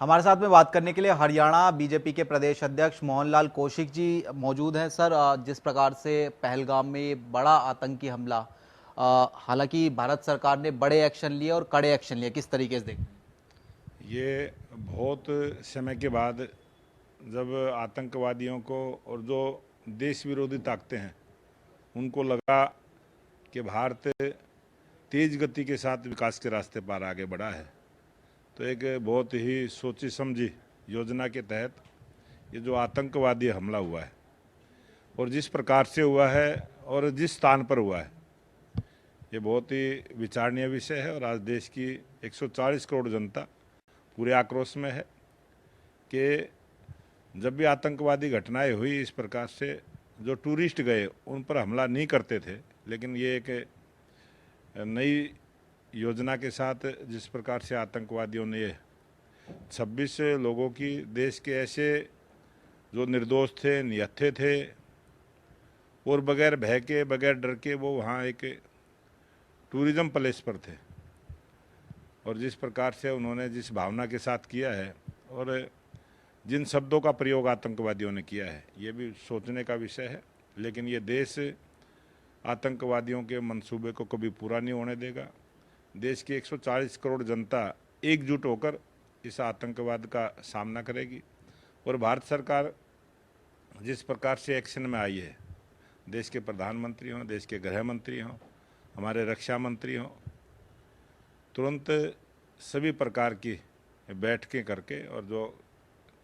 हमारे साथ में बात करने के लिए हरियाणा बीजेपी के प्रदेश अध्यक्ष मोहनलाल कौशिक जी मौजूद हैं। सर, जिस प्रकार से पहलगाम में ये बड़ा आतंकी हमला, हालांकि भारत सरकार ने बड़े एक्शन लिए और कड़े एक्शन लिए, किस तरीके से देखें? ये बहुत समय के बाद जब आतंकवादियों को और जो देश विरोधी ताकतें हैं उनको लगा कि भारत तेज गति के साथ विकास के रास्ते पर आगे बढ़ा है, तो एक बहुत ही सोची समझी योजना के तहत ये जो आतंकवादी हमला हुआ है और जिस प्रकार से हुआ है और जिस स्थान पर हुआ है, ये बहुत ही विचारणीय विषय है। और आज देश की 140 करोड़ जनता पूरे आक्रोश में है कि जब भी आतंकवादी घटनाएं हुई इस प्रकार से जो टूरिस्ट गए उन पर हमला नहीं करते थे, लेकिन ये एक नई योजना के साथ जिस प्रकार से आतंकवादियों ने 26 लोगों की, देश के ऐसे जो निर्दोष थे, निहत्थे थे और बगैर भय के बगैर डर के वो वहाँ एक टूरिज्म प्लेस पर थे, और जिस प्रकार से उन्होंने जिस भावना के साथ किया है और जिन शब्दों का प्रयोग आतंकवादियों ने किया है, ये भी सोचने का विषय है। लेकिन ये देश आतंकवादियों के मंसूबे को कभी पूरा नहीं होने देगा। देश की 140 करोड़ जनता एकजुट होकर इस आतंकवाद का सामना करेगी। और भारत सरकार जिस प्रकार से एक्शन में आई है, देश के प्रधानमंत्री हों, देश के गृह मंत्री हों, हमारे रक्षा मंत्री हों, तुरंत सभी प्रकार की बैठकें करके और जो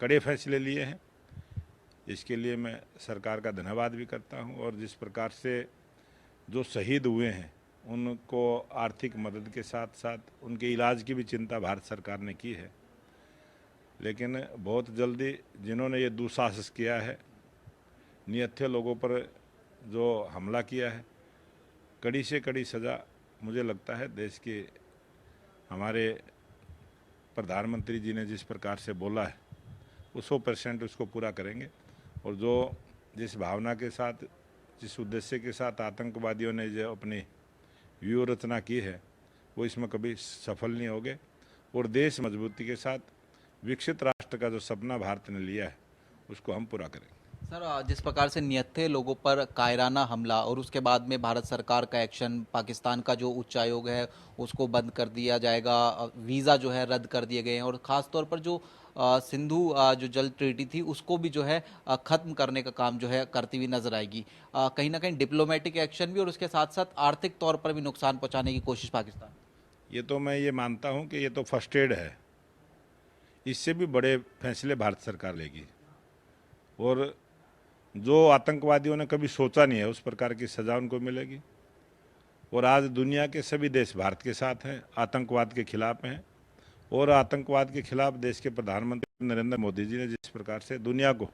कड़े फैसले लिए हैं, इसके लिए मैं सरकार का धन्यवाद भी करता हूं। और जिस प्रकार से जो शहीद हुए हैं उनको आर्थिक मदद के साथ साथ उनके इलाज की भी चिंता भारत सरकार ने की है। लेकिन बहुत जल्दी जिन्होंने ये दुस्साहस किया है, निहत्थे लोगों पर जो हमला किया है, कड़ी से कड़ी सज़ा मुझे लगता है देश के हमारे प्रधानमंत्री जी ने जिस प्रकार से बोला है वो 100% उसको पूरा करेंगे। और जो जिस भावना के साथ, जिस उद्देश्य के साथ आतंकवादियों ने जो अपनी व्यूह रचना की है, वो इसमें कभी सफल नहीं होंगे। और देश मजबूती के साथ विकसित राष्ट्र का जो सपना भारत ने लिया है उसको हम पूरा करेंगे। सर, जिस प्रकार से निहत्थे लोगों पर कायराना हमला और उसके बाद में भारत सरकार का एक्शन, पाकिस्तान का जो उच्चायोग है उसको बंद कर दिया जाएगा, वीज़ा जो है रद्द कर दिए गए हैं, और ख़ास तौर पर जो सिंधु जो जल ट्रीटी थी उसको भी जो है ख़त्म करने का काम जो है करती हुई नजर आएगी। कहीं ना कहीं डिप्लोमेटिक एक्शन भी और उसके साथ साथ आर्थिक तौर पर भी नुकसान पहुंचाने की कोशिश पाकिस्तान। ये तो मैं ये मानता हूँ कि ये तो फर्स्ट एड है, इससे भी बड़े फैसले भारत सरकार लेगी। और जो आतंकवादियों ने कभी सोचा नहीं है उस प्रकार की सज़ा उनको मिलेगी। और आज दुनिया के सभी देश भारत के साथ हैं, आतंकवाद के खिलाफ हैं। और आतंकवाद के खिलाफ देश के प्रधानमंत्री नरेंद्र मोदी जी ने जिस प्रकार से दुनिया को